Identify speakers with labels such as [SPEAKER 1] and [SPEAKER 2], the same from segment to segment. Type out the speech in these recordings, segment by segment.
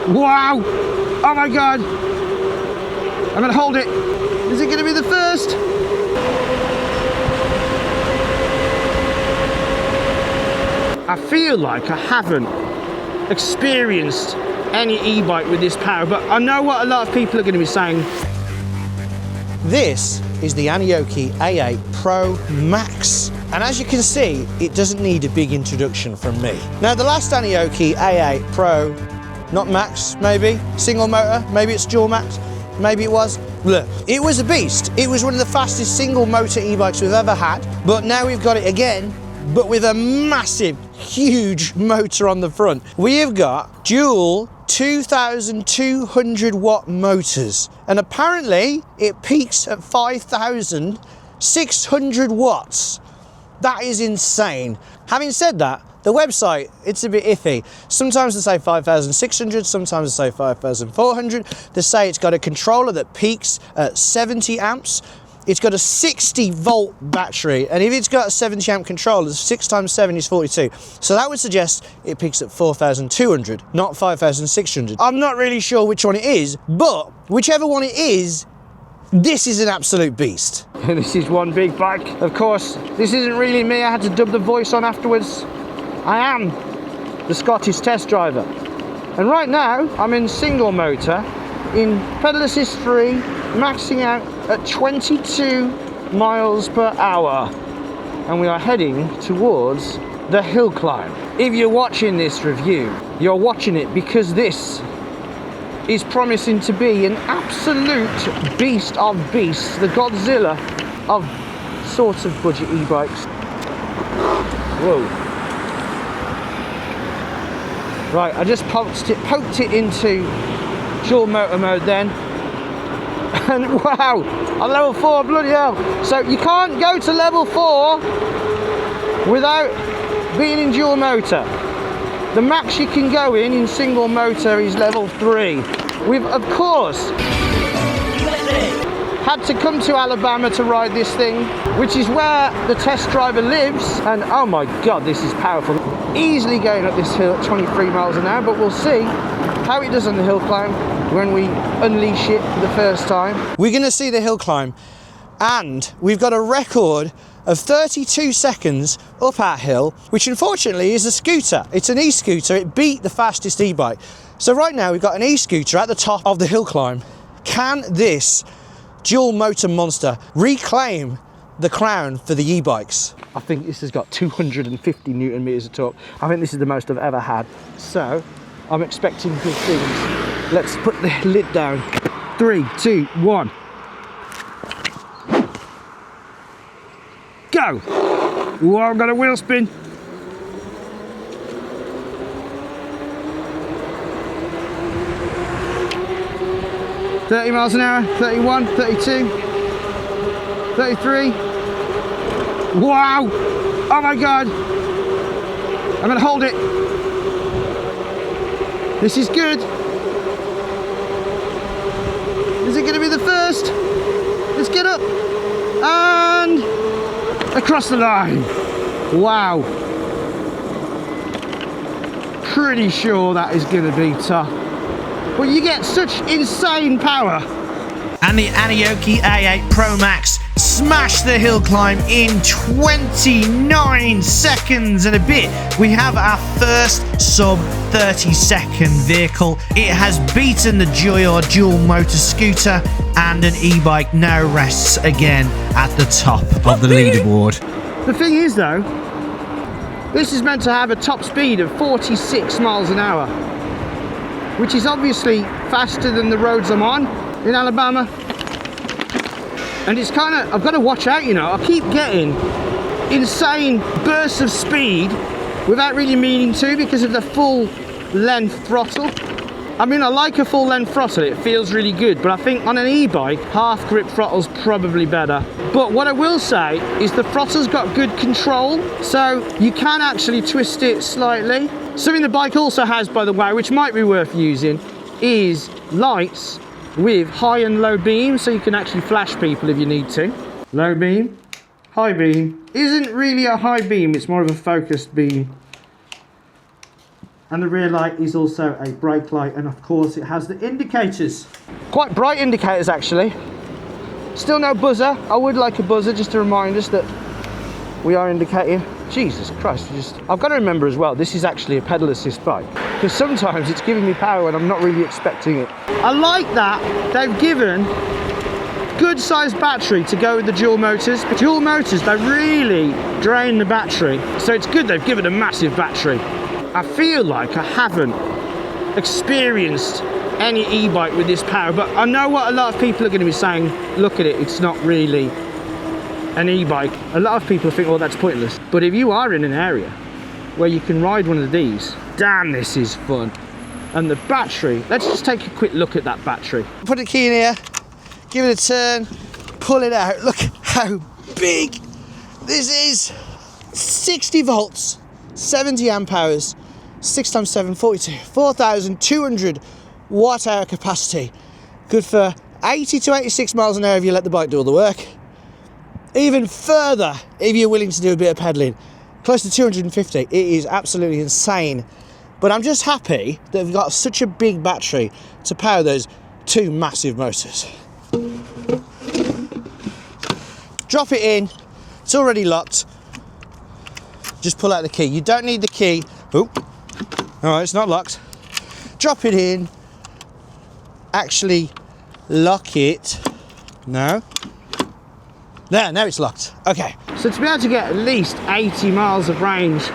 [SPEAKER 1] Wow! Oh my God! I'm gonna hold it. Is it gonna be the first? I feel like I haven't experienced any e-bike with this power, but I know what a lot of people are gonna be saying. This is the Aniioki A8 Pro Max. And as you can see, it doesn't need a big introduction from me. Now, the last Aniioki A8 Pro, not Max, maybe, single motor, maybe it's dual Max, maybe it was. Look, it was a beast. It was one of the fastest single motor e-bikes we've ever had, but now we've got it again, but with a massive, huge motor on the front. We have got dual 2,200 watt motors, and apparently it peaks at 5,600 watts. That is insane. Having said that, the website, it's a bit iffy. Sometimes they say 5,600, sometimes they say 5,400. They say it's got a controller that peaks at 70 amps. It's got a 60 volt battery, and if it's got a 70 amp controller, 6 times 7 is 42. So that would suggest it peaks at 4,200, not 5,600. I'm not really sure which one it is, but whichever one it is, this is an absolute beast. This is one big bike. Of course, this isn't really me. I had to dub the voice on afterwards. I am the Scottish test driver. And right now, I'm in single motor in pedal assist 3, maxing out at 22 miles per hour. And we are heading towards the hill climb. If you're watching this review, you're watching it because this is promising to be an absolute beast of beasts, the Godzilla of sorts of budget e-bikes. Whoa. Right, I just poked it into dual motor mode then. And wow, on level 4, bloody hell. So you can't go to level 4 without being in dual motor. The max you can go in single motor is level 3. We've, of course, had to come to Alabama to ride this thing, which is where the test driver lives. And oh my God, this is powerful. Easily going up this hill at 23 miles an hour, but we'll see how it does on the hill climb when we unleash it for the first time. We're gonna see the hill climb, and we've got a record of 32 seconds up our hill, which unfortunately is a scooter. It's an e-scooter. It beat the fastest e-bike. So right now we've got an e-scooter at the top of the hill climb. Can this dual motor monster reclaim the crown for the e-bikes? I think this has got 250 Newton meters of torque. I think this is the most I've ever had. So I'm expecting good things. Let's put the lid down. 3, 2, 1. Go! Whoa, I've got a wheel spin. $30 miles an hour, 31, 32, 33. Wow! Oh my God! I'm gonna hold it. This is good. Is it gonna be the first? Let's get up. And across the line. Wow. Pretty sure that is gonna be tough. But you get such insane power. And the Aniioki A8 Pro Max smashed the hill climb in 29 seconds and a bit. We have our first sub 30-second vehicle. It has beaten the Joyor dual motor scooter, and an e-bike now rests again at the top of the leaderboard. The thing is though, this is meant to have a top speed of 46 miles an hour, which is obviously faster than the roads I'm on in Alabama. And it's kind of, I've got to watch out, you know. I keep getting insane bursts of speed without really meaning to, because of the full length throttle. I mean, I like a full length throttle, it feels really good, but I think on an e-bike, half grip throttle's probably better. But what I will say is the throttle's got good control, so you can actually twist it slightly. Something the bike also has, by the way, which might be worth using, is lights with high and low beam, so you can actually flash people if you need to. Low beam, high beam. Isn't really a high beam, it's more of a focused beam. And the rear light is also a brake light, and of course it has the indicators. Quite bright indicators actually. Still no buzzer. I would like a buzzer just to remind us that we are indicating. Jesus Christ, I've got to remember as well, this is actually a pedal assist bike, because sometimes it's giving me power when I'm not really expecting it. I like that they've given good sized battery to go with the dual motors. Dual motors, they really drain the battery, so it's good they've given a massive battery. I feel like I haven't experienced any e-bike with this power, but I know what a lot of people are going to be saying. Look at it, it's not really an e-bike. A lot of people think, well, that's pointless. But if you are in an area where you can ride one of these, damn, this is fun. And the battery, let's just take a quick look at that battery. Put the key in here, give it a turn, pull it out. Look how big this is. 60 volts, 70 amp hours, 6 times 7, 42, 4,200 watt hour capacity. Good for 80 to 86 miles an hour if you let the bike do all the work. Even further if you're willing to do a bit of pedaling. Close to 250. It is absolutely insane. But I'm just happy that we've got such a big battery to power those two massive motors. Drop it in. It's already locked. Just pull out the key. You don't need the key. Oh, all right, it's not locked. Drop it in. Actually lock it. No. There, now it's locked. Okay. So to be able to get at least 80 miles of range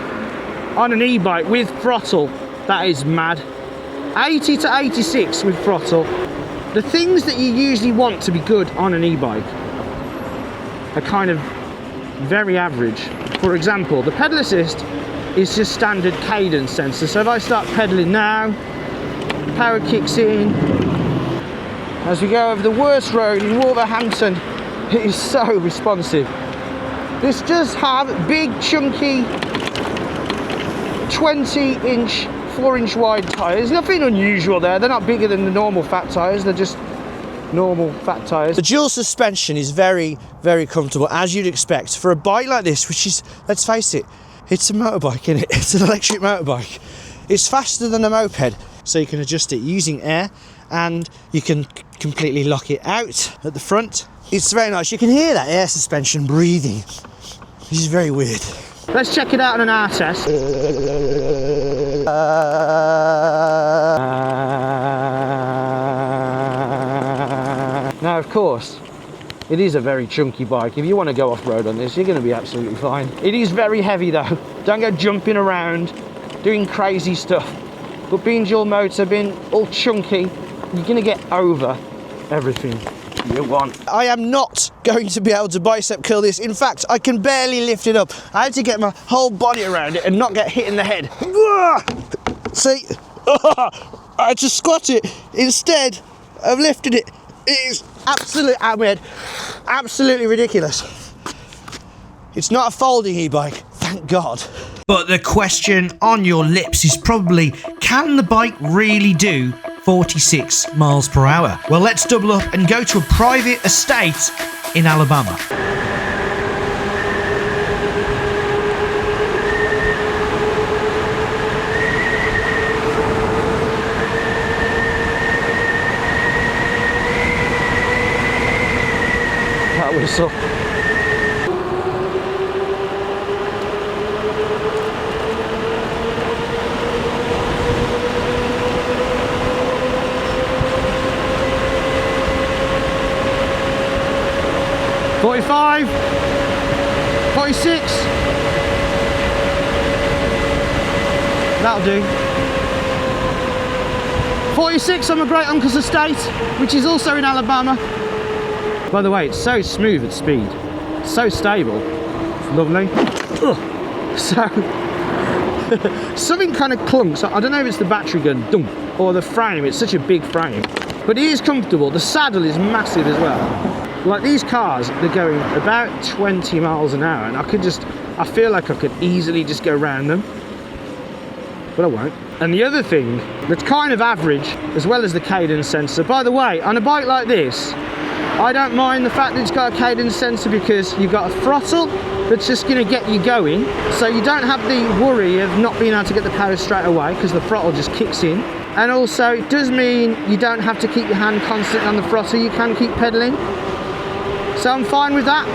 [SPEAKER 1] on an e-bike with throttle, that is mad. 80 to 86 with throttle. The things that you usually want to be good on an e-bike are kind of very average. For example, the pedal assist is just standard cadence sensor. So if I start pedaling now, power kicks in. As we go over the worst road in Wolverhampton, it is so responsive. This does have big, chunky, 20-inch, 4-inch wide tyres. Nothing unusual there. They're not bigger than the normal fat tyres. They're just normal fat tyres. The dual suspension is very, very comfortable, as you'd expect for a bike like this, which is, let's face it, it's a motorbike, isn't it? It's an electric motorbike. It's faster than a moped, so you can adjust it using air, and you can completely lock it out at the front. It's very nice. You can hear that air suspension breathing. This is very weird. Let's check it out on an R test. Now, of course, it is a very chunky bike. If you want to go off-road on this, you're going to be absolutely fine. It is very heavy though. Don't go jumping around, doing crazy stuff. But being dual motor, being all chunky, you're going to get over everything you want. I am not going to be able to bicep curl this. In fact, I can barely lift it up. I had to get my whole body around it and not get hit in the head. See, I had to squat it instead of lifting it. It is absolutely ridiculous. It's not a folding e-bike, thank God.
[SPEAKER 2] But the question on your lips is probably, can the bike really do 46 miles per hour? Well, let's double up and go to a private estate in Alabama.
[SPEAKER 1] That whistle. $45, $46. That'll do. 46 on my great uncle's estate, which is also in Alabama. By the way, it's so smooth at speed, so stable, it's lovely. Ugh. So, something kind of clunks. I don't know if it's the battery gun, or the frame. It's such a big frame, but it is comfortable. The saddle is massive as well. Like these cars, they're going about 20 miles an hour, and I feel like I could easily just go around them, but I won't. And the other thing that's kind of average, as well as the cadence sensor. By the way, on a bike like this, I don't mind the fact that it's got a cadence sensor, because you've got a throttle that's just going to get you going. So you don't have the worry of not being able to get the power straight away because the throttle just kicks in. And also it does mean you don't have to keep your hand constantly on the throttle, you can keep pedaling. So I'm fine with that.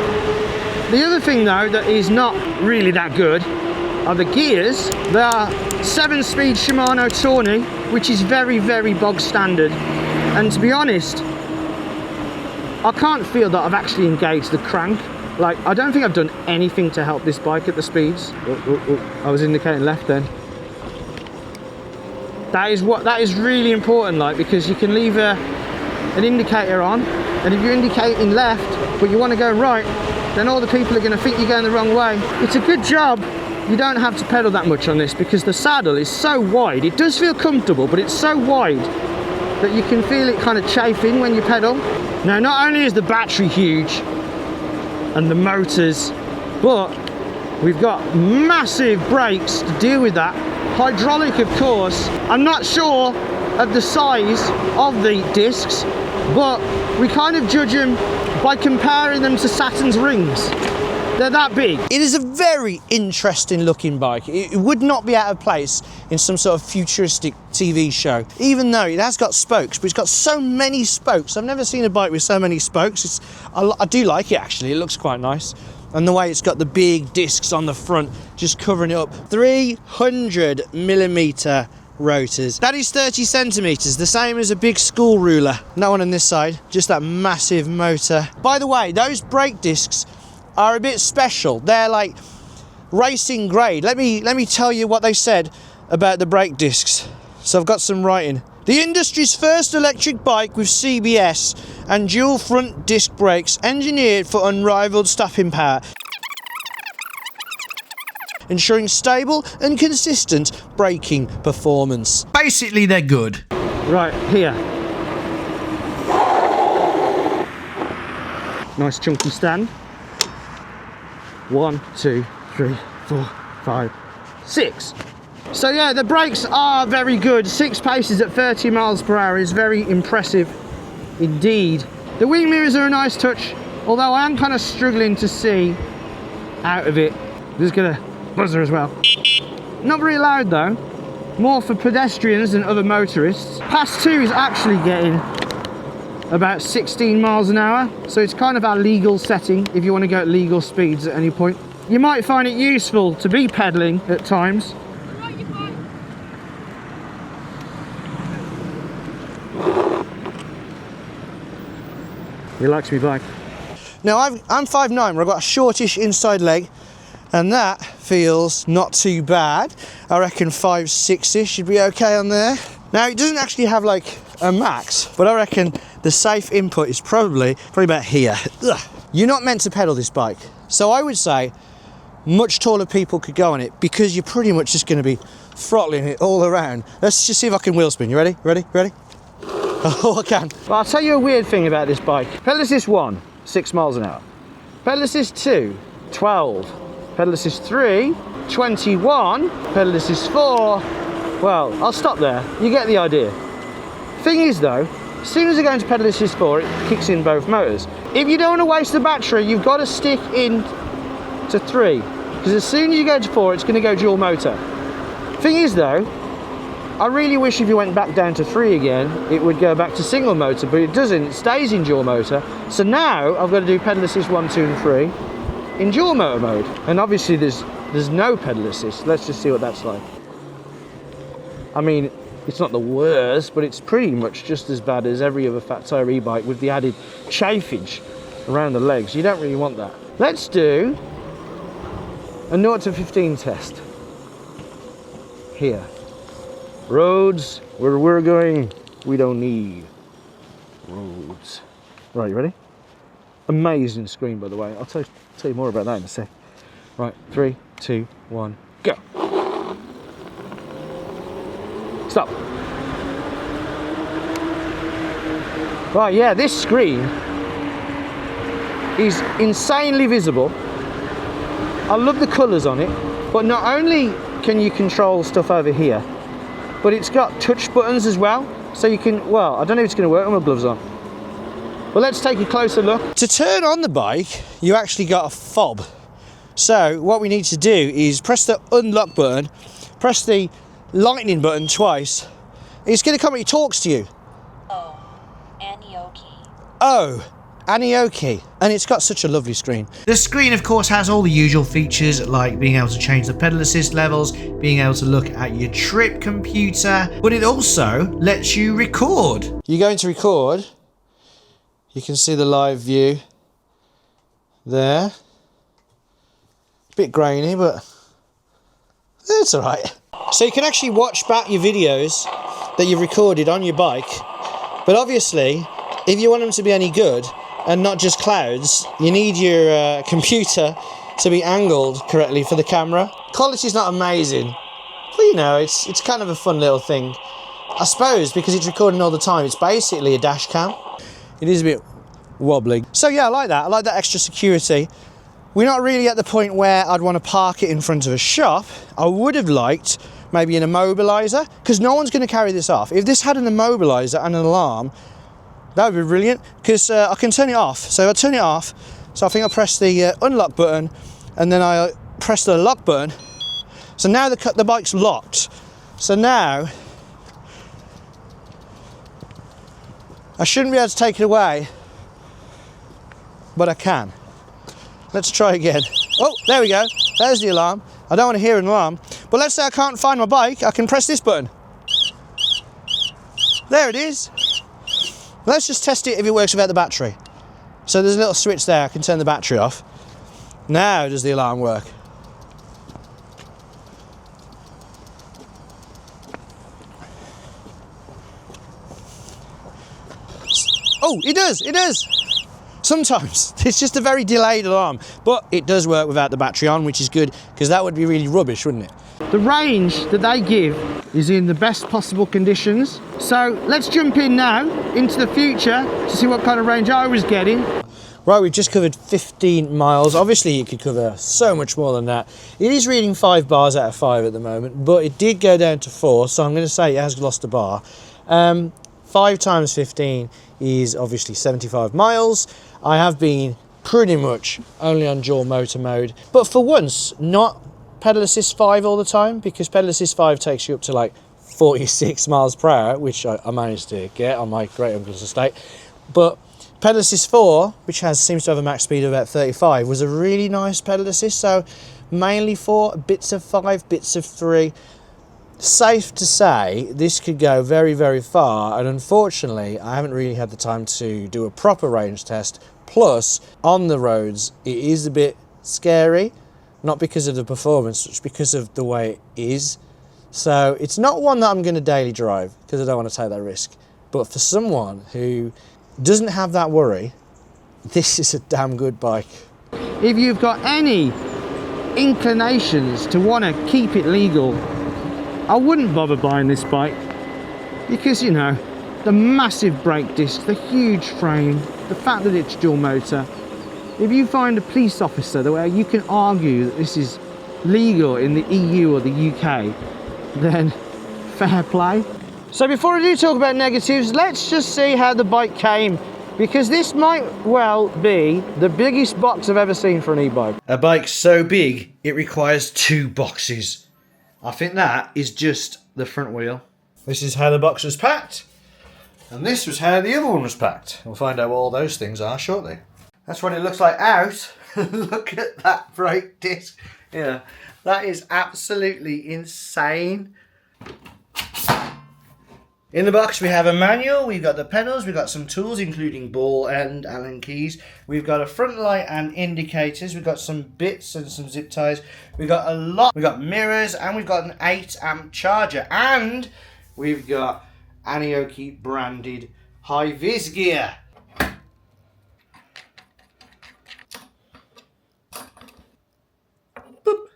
[SPEAKER 1] The other thing though that is not really that good are the gears. They are 7-speed Shimano Torquey, which is very, very bog standard. And to be honest, I can't feel that I've actually engaged the crank. Like, I don't think I've done anything to help this bike at the speeds. I was indicating left then. That is really important, like, because you can leave an indicator on, and if you're indicating left but you want to go right, then all the people are going to think you're going the wrong way. It's a good job you don't have to pedal that much on this because the saddle is so wide. It does feel comfortable, but it's so wide that you can feel it kind of chafing when you pedal. Now, not only is the battery huge and the motors, but we've got massive brakes to deal with that. Hydraulic, of course. I'm not sure of the size of the discs, but we kind of judge them by comparing them to Saturn's rings. They're that big. It is a very interesting looking bike. It would not be out of place in some sort of futuristic TV show, even though it has got spokes, but it's got so many spokes. I've never seen a bike with so many spokes. I do like it, actually. It looks quite nice. And the way it's got the big discs on the front, just covering it up. 300mm rotors. That is 30 centimeters, the same as a big school ruler. No one on this side, just that massive motor. By the way, those brake discs are a bit special. They're like racing grade. Let me tell you what they said about the brake discs. So I've got some writing. The industry's first electric bike with CBS and dual front disc brakes, engineered for unrivaled stopping power, ensuring stable and consistent braking performance.
[SPEAKER 2] Basically, they're good.
[SPEAKER 1] Right, here. Nice chunky stand. 1, 2, 3, 4, 5, 6. So yeah, the brakes are very good. 6 paces at 30 miles per hour is very impressive indeed. The wing mirrors are a nice touch, although I am kind of struggling to see out of it. Just gonna buzzer as well. Not very loud though. More for pedestrians than other motorists. Pass 2 is actually getting about 16 miles an hour, so it's kind of our legal setting if you want to go at legal speeds at any point. You might find it useful to be pedaling at times. He likes me bike. Now I'm 5'9", where I've got a shortish inside leg, and that feels not too bad. I reckon 5'6" should be okay on there. Now it doesn't actually have like a max, but I reckon the safe input is probably about here. Ugh. You're not meant to pedal this bike, so I would say much taller people could go on it because you're pretty much just going to be throttling it all around. Let's just see if I can wheel spin. You ready? Ready? Ready? Oh, I can. Well, I'll tell you a weird thing about this bike. Pedal assist 1, 6 miles an hour. Pedal assist 2, 12. Pedal assist 3, 21. Pedal assist 4. Well, I'll stop there. You get the idea. Thing is though, as soon as I go into pedal assist 4, it kicks in both motors. If you don't want to waste the battery, you've got to stick in to 3, because as soon as you go to 4, it's going to go dual motor. Thing is though, I really wish if you went back down to 3 again, it would go back to single motor, but it doesn't. It stays in dual motor. So now I've got to do pedal assist 1, 2 and 3 in dual motor mode. And obviously there's no pedal assist. Let's just see what that's like. I mean, it's not the worst, but it's pretty much just as bad as every other fat tire e-bike with the added chafage around the legs. You don't really want that. Let's do a 0 to 15 test here. Roads, where we're going, we don't need roads. Right, you ready? Amazing screen, by the way. I'll tell you more about that in a sec. Right, 3, 2, 1, go. Stop. Right, yeah, this screen is insanely visible. I love the colours on it, but not only can you control stuff over here, but it's got touch buttons as well, so you can, well, I don't know if it's going to work with my gloves on. But let's take a closer look. To turn on the bike, you actually got a fob. So what we need to do is press the unlock button, press the lightning button twice. It's going to come and it talks to you.
[SPEAKER 3] Oh, Aniioki.
[SPEAKER 1] Oh, Aniioki. And it's got such a lovely screen.
[SPEAKER 2] The screen, of course, has all the usual features like being able to change the pedal assist levels, being able to look at your trip computer, but it also lets you record.
[SPEAKER 1] You go into record, you can see the live view there. Bit grainy, but it's all right. So you can actually watch back your videos that you've recorded on your bike, but obviously, if you want them to be any good and not just clouds, you need your computer to be angled correctly for the camera. Quality's not amazing, but you know, it's kind of a fun little thing. I suppose because it's recording all the time, it's basically a dash cam. It is a bit wobbly. So yeah, I like that. I like that extra security. We're not really at the point where I'd want to park it in front of a shop. I would have liked maybe an immobiliser, because no one's going to carry this off. If this had an immobiliser and an alarm, that would be brilliant, because I can turn it off. So if I turn it off, so I think I press the unlock button, and then I press the lock button. So now the bike's locked. So now, I shouldn't be able to take it away, but I can. Let's try again. Oh, there we go. There's the alarm. I don't want to hear an alarm. But let's say I can't find my bike, I can press this button. There it is. Let's just test it if it works without the battery. So there's a little switch there, I can turn the battery off. Now does the alarm work? Oh, it does, it does. Sometimes it's just a very delayed alarm, but it does work without the battery on, which is good, because that would be really rubbish, wouldn't it? The range that they give is in the best possible conditions. So let's jump in now into the future to see what kind of range I was getting. Right, we've just covered 15 miles. Obviously you could cover so much more than that. It is reading 5 bars out of 5 at the moment, but it did go down to 4, so I'm going to say it has lost a bar. 5 times 15 is obviously 75 miles. I have been pretty much only on dual motor mode, but for once not pedal assist 5 all the time, because pedal assist 5 takes you up to like 46 miles per hour, which I managed to get on my great uncle's estate. But pedal assist 4, which seems to have a max speed of about 35, was a really nice pedal assist. So mainly 4, bits of 5, bits of 3. Safe to say this could go very, very far, and unfortunately I haven't really had the time to do a proper range test. Plus on the roads it is a bit scary, not because of the performance, it's because of the way it is. So it's not one that I'm going to daily drive, because I don't want to take that risk. But for someone who doesn't have that worry, this is a damn good bike. If you've got any inclinations to want to keep it legal, I wouldn't bother buying this bike, because, you know, the massive brake disc, the huge frame, the fact that it's dual motor. If you find a police officer where you can argue that this is legal in the EU or the UK, then fair play. So before I do talk about negatives, let's just see how the bike came, because this might well be the biggest box I've ever seen for an e-bike.
[SPEAKER 2] A bike so big it requires 2 boxes. I think that is just the front wheel. This is how the box was packed, and this was how the other one was packed. We'll find out what all those things are shortly. That's what it looks like out. Look at that brake disc. Yeah, that is absolutely insane. In the box we have a manual, we've got the pedals, we've got some tools including ball and Allen keys, we've got a front light and indicators, we've got some bits and some zip ties, we've got a lot, we've got mirrors, and we've got an 8 amp charger, and we've got Aniioki branded high vis gear. Boop.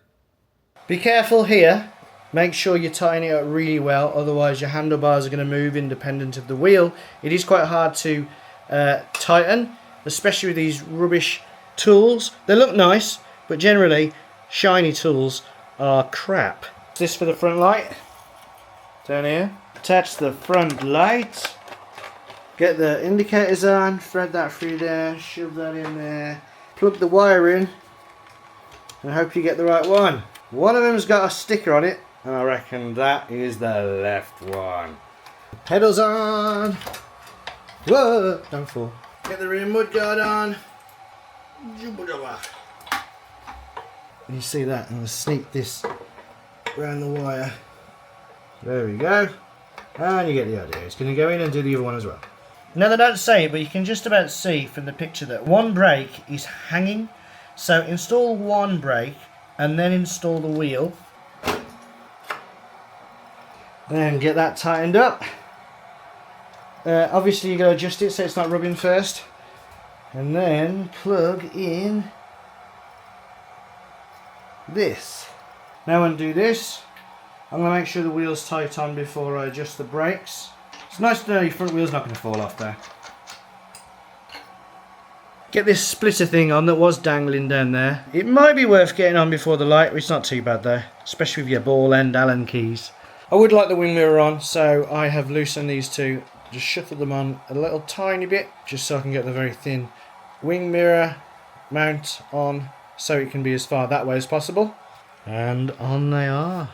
[SPEAKER 2] Be careful here. Make sure you tighten it up really well, otherwise your handlebars are going to move independent of the wheel. It is quite hard to tighten, especially with these rubbish tools. They look nice, but generally shiny tools are crap. This for the front light, down here. Attach the front light, get the indicators on, thread that through there, shove that in there, plug the wire in, and I hope you get the right one. One of them's got a sticker on it, and I reckon that is the left one. Pedals on. Whoa, don't fall. Get the rear mudguard on. You see that? I'm going to sneak this around the wire. There we go. And you get the idea. It's going to go in and do the other one as well. Now they don't say it, but you can just about see from the picture that one brake is hanging. So install one brake and then install the wheel. Then get that tightened up. Obviously you're going to adjust it so it's not rubbing first. And then plug in this. Now undo this. I'm going to make sure the wheel's tight on before I adjust the brakes. It's nice to know your front wheel's not going to fall off there. Get this splitter thing on that was dangling down there. It might be worth getting on before the light, but it's not too bad though, especially with your ball end Allen keys. I would like the wing mirror on, so I have loosened these two. Just shuffle them on a little tiny bit, just so I can get the very thin wing mirror mount on, so it can be as far that way as possible. And on they are.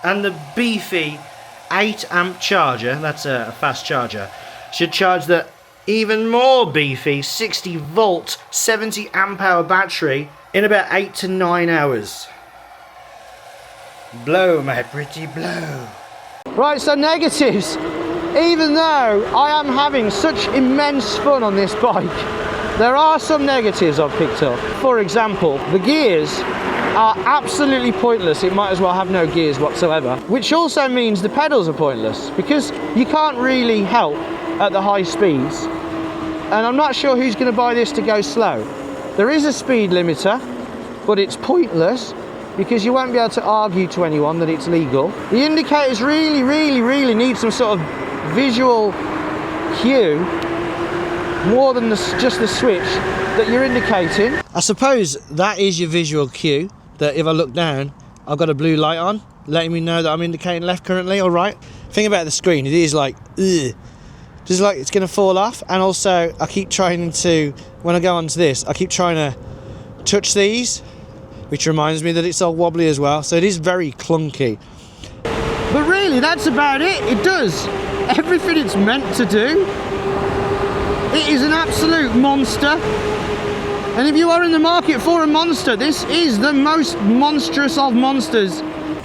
[SPEAKER 2] And the beefy 8 amp charger, that's a fast charger, should charge the even more beefy 60 volt 70 amp hour battery in about 8 to 9 hours. Blow, my pretty, blow. Right, so negatives. Even though I am having such immense fun on this bike, there are some negatives I've picked up. For example, the gears are absolutely pointless. It might as well have no gears whatsoever, which also means the pedals are pointless because you can't really help at the high speeds, and I'm not sure who's going to buy this to go slow. There is a speed limiter, but it's pointless because you won't be able to argue to anyone that it's legal. The indicators really need some sort of visual cue more than just the switch that you're indicating. I suppose that is your visual cue, that if I look down I've got a blue light on letting me know that I'm indicating left currently or right. Thing about the screen, it is like ugh, just like it's going to fall off. And also I keep trying to, when I go onto this, I keep trying to touch these, which reminds me that it's all wobbly as well, so it is very clunky. But really that's about it. It does everything it's meant to do. It is an absolute monster. And if you are in the market for a monster, this is the most monstrous of monsters.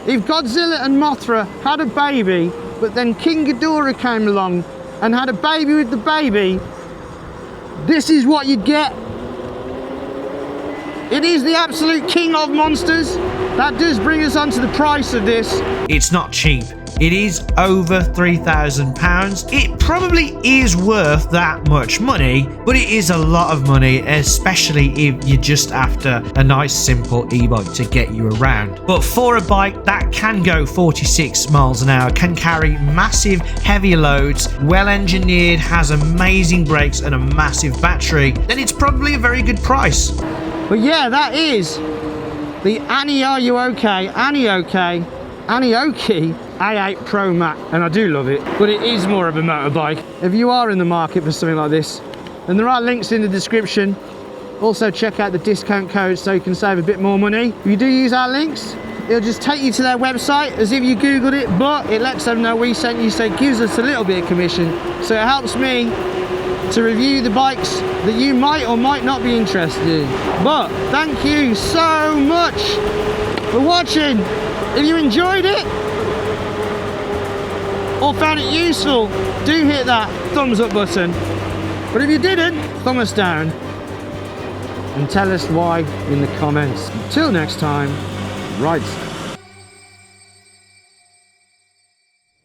[SPEAKER 2] If Godzilla and Mothra had a baby, but then King Ghidorah came along and had a baby with the baby, this is what you'd get. It is the absolute king of monsters. That does bring us on to the price of this. It's not cheap. It is over £3,000. It probably is worth that much money, but it is a lot of money, especially if you're just after a nice simple e-bike to get you around. But for a bike that can go 46 miles an hour, can carry massive heavy loads, well engineered, has amazing brakes and a massive battery, then it's probably a very good price. But yeah, that is the Aniioki A8 Pro Max, and I do love it, but it is more of a motorbike. If you are in the market for something like this, then there are links in the description. Also check out the discount code so you can save a bit more money. If you do use our links, it'll just take you to their website as if you googled it, but it lets them know we sent you, so it gives us a little bit of commission, so it helps me to review the bikes that you might or might not be interested in. But thank you so much for watching. If you enjoyed it or found it useful, do hit that thumbs up button. But if you didn't, thumb us down and tell us why in the comments. Until next time, ride safe.